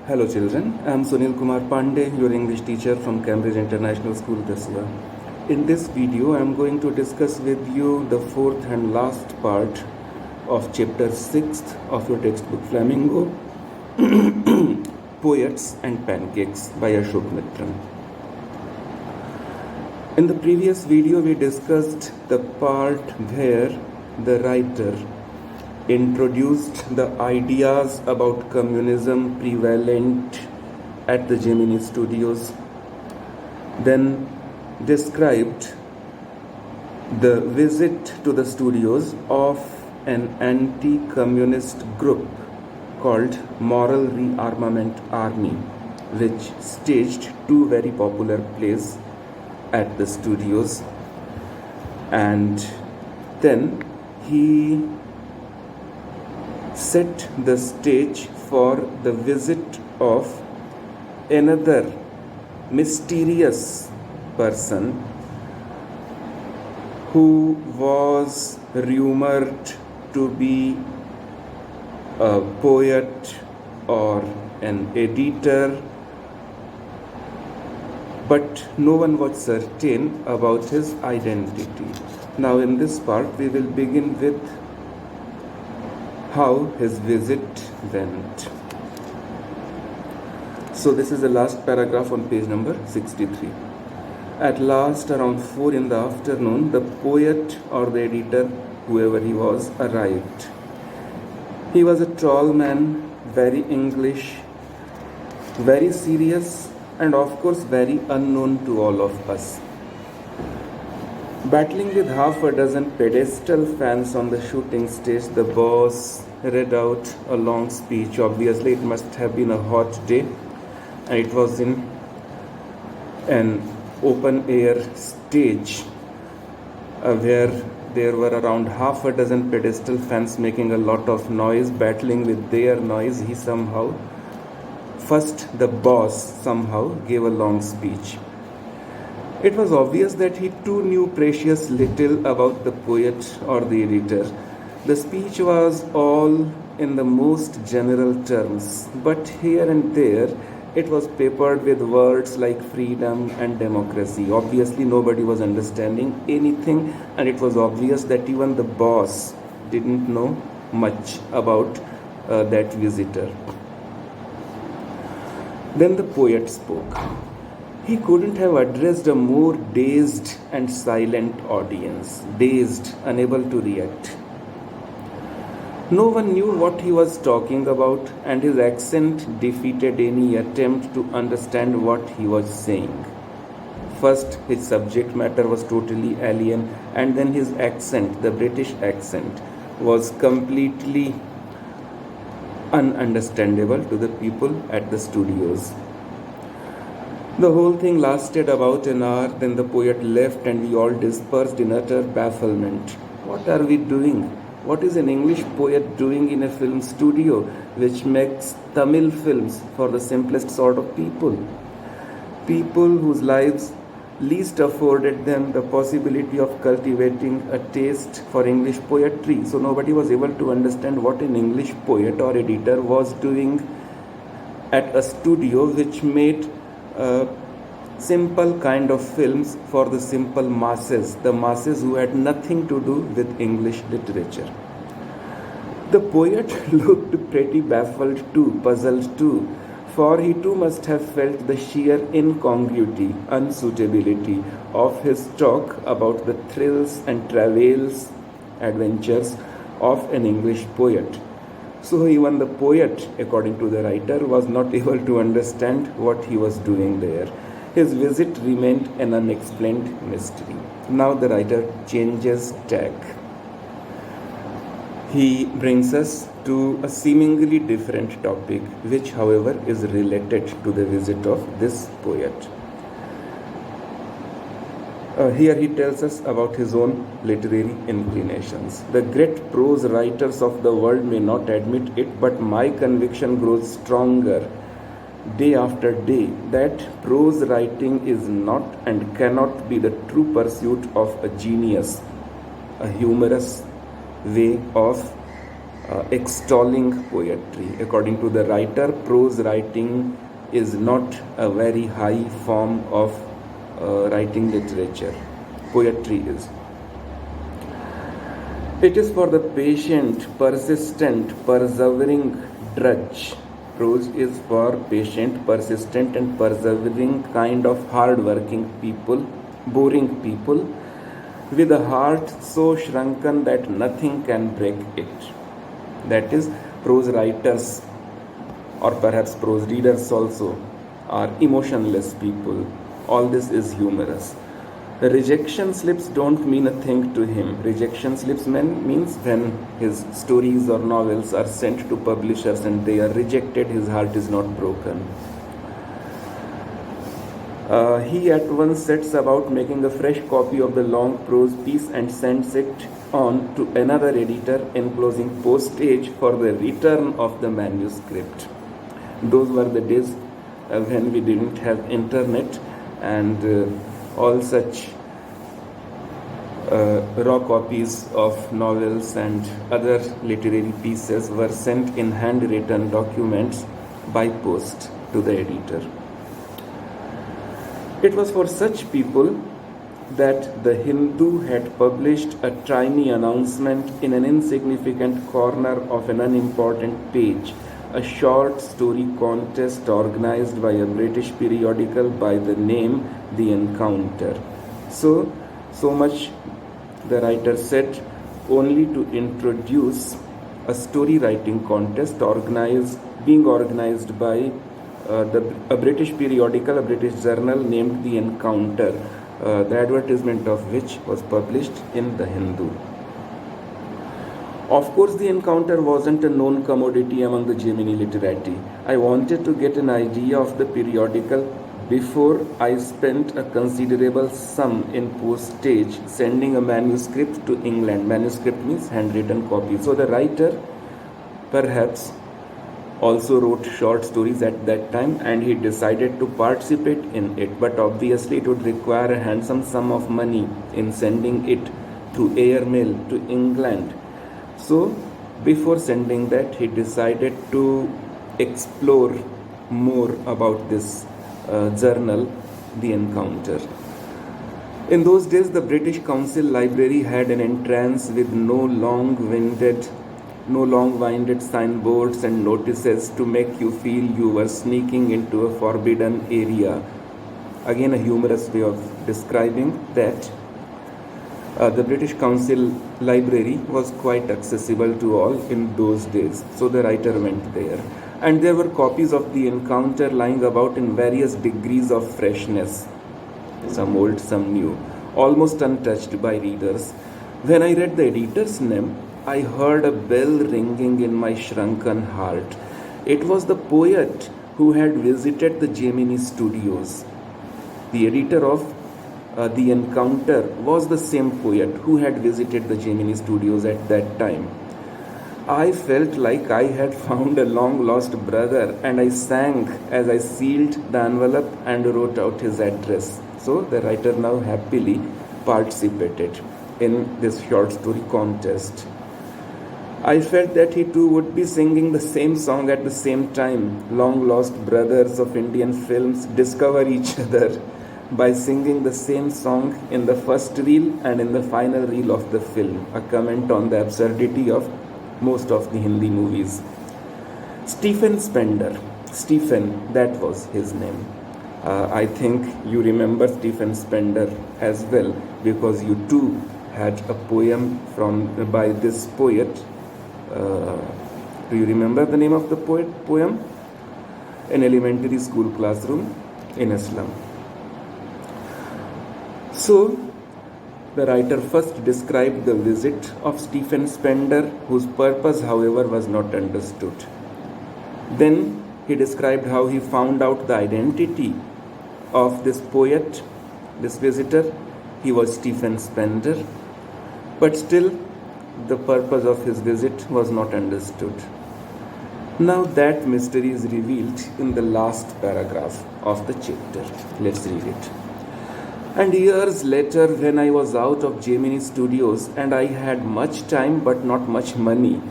Hello children, I am Sunil Kumar Pandey, your English teacher from Cambridge International School, Dasya. In this video, I am going to discuss with you the fourth and last part of chapter 6 of your textbook Flamingo, Poets and Pancakes by Ashok Mitran. In the previous video, we discussed the part where the writer introduced the ideas about communism prevalent at the Gemini Studios, then described the visit to the studios of an anti-communist group called Moral Rearmament Army, which staged two very popular plays at the studios, and then he set the stage for the visit of another mysterious person who was rumored to be a poet or an editor, but no one was certain about his identity. Now in this part we will begin with how his visit went. So this is the last paragraph on page number 63. At last, around 4 in the afternoon, the poet or the editor, whoever he was, arrived. He was a tall man, very English, very serious, and of course very unknown to all of us. Battling with half a dozen pedestal fans on the shooting stage, the boss read out a long speech. Obviously, it must have been a hot day, and it was in an open-air stage where there were around half a dozen pedestal fans making a lot of noise, battling with their noise. The boss somehow gave a long speech. It was obvious that he too knew precious little about the poet or the editor. The speech was all in the most general terms, but here and there it was papered with words like freedom and democracy. Obviously, nobody was understanding anything, and it was obvious that even the boss didn't know much about that visitor. Then the poet spoke. He couldn't have addressed a more dazed and silent audience, dazed, unable to react. No one knew what he was talking about, and his accent defeated any attempt to understand what he was saying. First, his subject matter was totally alien, and then his accent, the British accent, was completely ununderstandable to the people at the studios. The whole thing lasted about an hour, then the poet left and we all dispersed in utter bafflement. What are we doing? What is an English poet doing in a film studio which makes Tamil films for the simplest sort of people? People whose lives least afforded them the possibility of cultivating a taste for English poetry. So nobody was able to understand what an English poet or editor was doing at a studio which made simple kind of films for the simple masses, the masses who had nothing to do with English literature. The poet looked pretty baffled too, puzzled too, for he too must have felt the sheer incongruity, unsuitability of his talk about the thrills and travails, adventures of an English poet. So even the poet, according to the writer, was not able to understand what he was doing there. His visit remained an unexplained mystery. Now the writer changes tack. He brings us to a seemingly different topic, which however is related to the visit of this poet. Here he tells us about his own literary inclinations. The great prose writers of the world may not admit it, but my conviction grows stronger day after day that prose writing is not and cannot be the true pursuit of a genius, a humorous way of extolling poetry. According to the writer, prose writing is not a very high form of writing literature. Poetry is. It is for the patient, persistent, persevering drudge. Prose is for patient, persistent, and persevering kind of hard-working people, boring people, with a heart so shrunken that nothing can break it. That is, prose writers, or perhaps prose readers also, are emotionless people. All this is humorous. Rejection slips don't mean a thing to him. Rejection slips means when his stories or novels are sent to publishers and they are rejected, his heart is not broken. He at once sets about making a fresh copy of the long prose piece and sends it on to another editor, enclosing postage for the return of the manuscript. Those were the days when we didn't have internet, and all such raw copies of novels and other literary pieces were sent in handwritten documents by post to the editor. It was for such people that the Hindu had published a tiny announcement in an insignificant corner of an unimportant page, a short story contest organized by a British periodical by the name The Encounter. So much the writer said, only to introduce a story writing contest being organized by a British periodical, a British journal named The Encounter, the advertisement of which was published in the Hindu. Of course, The Encounter wasn't a known commodity among the Gemini literati. I wanted to get an idea of the periodical before I spent a considerable sum in postage sending a manuscript to England. Manuscript means handwritten copy. So the writer perhaps also wrote short stories at that time, and he decided to participate in it, but obviously it would require a handsome sum of money in sending it through airmail to England. So before sending that, he decided to explore more about this journal, The Encounter. In those days, the British Council Library had an entrance with no long-winded signboards and notices to make you feel you were sneaking into a forbidden area. Again, a humorous way of describing that. The British Council Library was quite accessible to all in those days, so the writer went there. And there were copies of The Encounter lying about in various degrees of freshness, some old, some new, almost untouched by readers. When I read the editor's name, I heard a bell ringing in my shrunken heart. It was the poet who had visited the Gemini studios. The editor of The Encounter was the same poet who had visited the Gemini studios at that time. I felt like I had found a long-lost brother, and I sang as I sealed the envelope and wrote out his address. So the writer now happily participated in this short story contest. I felt that he too would be singing the same song at the same time. Long-lost brothers of Indian films discover each other by singing the same song in the first reel and in the final reel of the film, a comment on the absurdity of most of the Hindi movies. Stephen Spender. Stephen, that was his name. I think you remember Stephen Spender as well, because you too had a poem by this poet. Do you remember the name of the poem? An elementary school classroom in a slum. So, the writer first described the visit of Stephen Spender, whose purpose, however, was not understood. Then he described how he found out the identity of this poet, this visitor. He was Stephen Spender, but still the purpose of his visit was not understood. Now that mystery is revealed in the last paragraph of the chapter. Let's read it. And years later, when I was out of Gemini Studios and I had much time but not much money,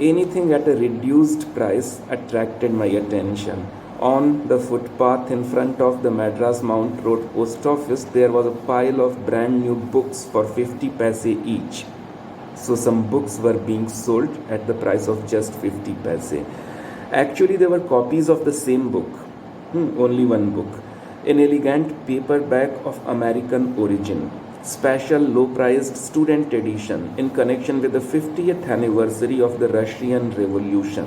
anything at a reduced price attracted my attention. On the footpath in front of the Madras Mount Road post office, there was a pile of brand new books for 50 paise each. So some books were being sold at the price of just 50 paise. Actually, they were copies of the same book, only one book. An elegant paperback of American origin, special low-priced student edition in connection with the 50th anniversary of the Russian Revolution.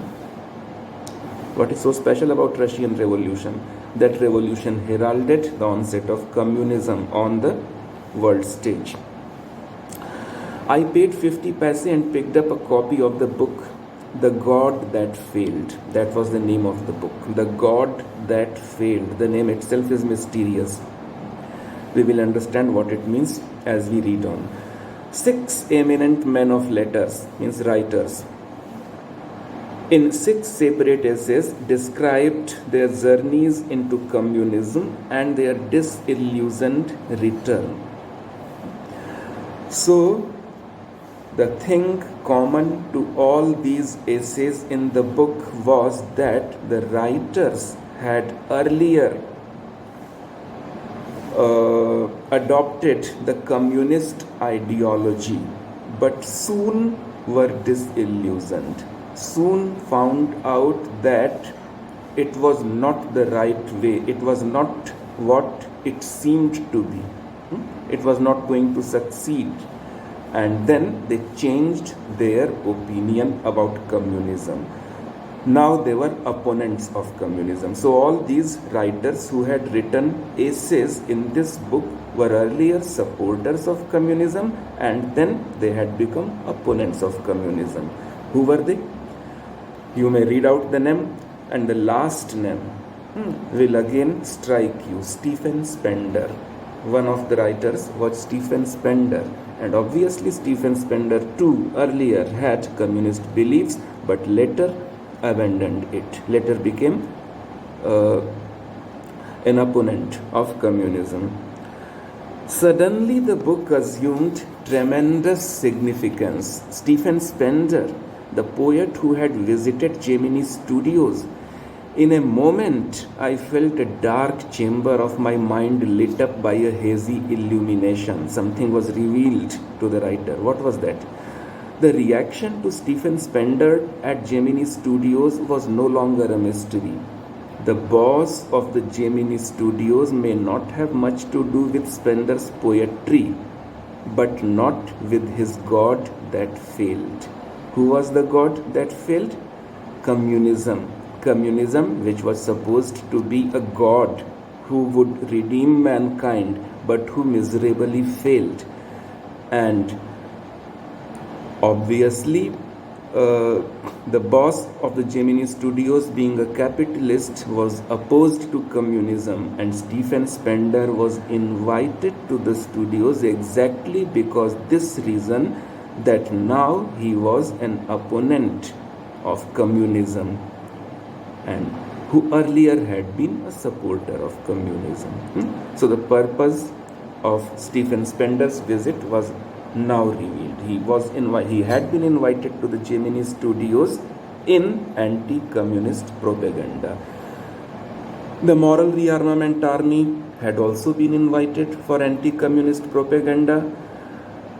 What is so special about Russian Revolution? That revolution heralded the onset of communism on the world stage. I paid 50 paise and picked up a copy of the book, The God That Failed. That was the name of the book. The God That Failed. The name itself is mysterious. We will understand what it means as we read on. 6 eminent men of letters, means writers, in 6 separate essays described their journeys into communism and their disillusioned return. So, the thing common to all these essays in the book was that the writers had earlier adopted the communist ideology, but soon were disillusioned, soon found out that it was not the right way, it was not what it seemed to be, it was not going to succeed, and then they changed their opinion about communism. Now they were opponents of communism. So all these writers who had written essays in this book were earlier supporters of communism, and then they had become opponents of communism. Who were they? You may read out the name, and the last name will again strike you. Stephen Spender. One of the writers was Stephen Spender, and obviously Stephen Spender too earlier had communist beliefs, but later abandoned it, later became an opponent of communism. Suddenly the book assumed tremendous significance. Stephen Spender, the poet who had visited Gemini Studios, in a moment I felt a dark chamber of my mind lit up by a hazy illumination. Something was revealed to the writer. What was that? The reaction to Stephen Spender at Gemini Studios was no longer a mystery. The boss of the Gemini Studios may not have much to do with Spender's poetry, but not with his God that failed. Who was the God that failed? Communism. Communism, which was supposed to be a God who would redeem mankind, but who miserably failed. And obviously, the boss of the Gemini Studios, being a capitalist, was opposed to communism, and Stephen Spender was invited to the studios exactly because this reason, that now he was an opponent of communism and who earlier had been a supporter of communism. So the purpose of Stephen Spender's visit was now revealed. He had been invited to the Gemini Studios in anti-communist propaganda. The Moral Rearmament Army had also been invited for anti-communist propaganda.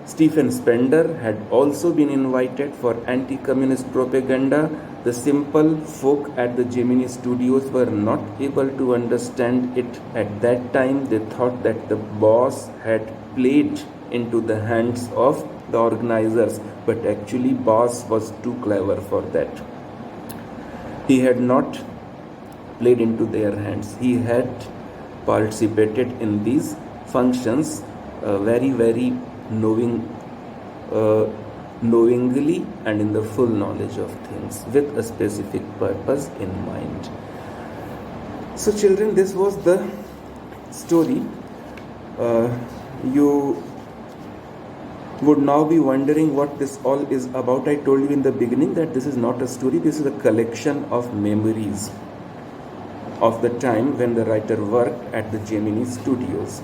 Stephen Spender had also been invited for anti-communist propaganda. The simple folk at the Gemini Studios were not able to understand it at that time. They thought that the boss had played into the hands of the organizers, but actually boss was too clever for that. He had not played into their hands. He had participated in these functions very knowingly and in the full knowledge of things, with a specific purpose in mind. So children, this was the story. You would now be wondering what this all is about. I told you in the beginning that this is not a story, this is a collection of memories of the time when the writer worked at the Gemini Studios.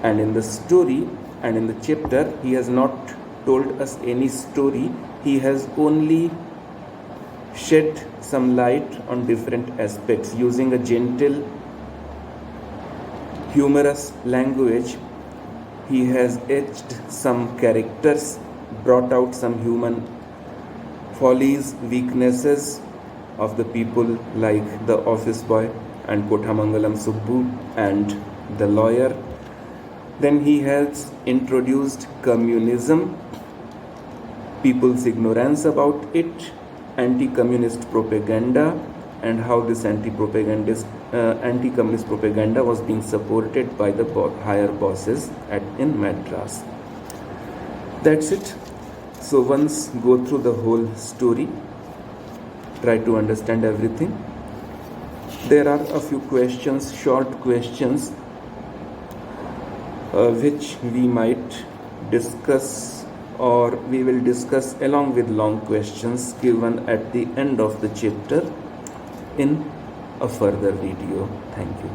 And in the story and in the chapter, he has not told us any story. He has only shed some light on different aspects using a gentle, humorous language. He has etched some characters, brought out some human follies, weaknesses of the people, like the office boy and Kothamangalam Subbu and the lawyer. Then he has introduced communism, people's ignorance about it, anti-communist propaganda, and how this anti-communist propaganda was being supported by the higher bosses in Madras. That's it. So once go through the whole story, try to understand everything. There are a few questions, short questions, which we might discuss, or we will discuss along with long questions given at the end of the chapter in a further video. Thank you.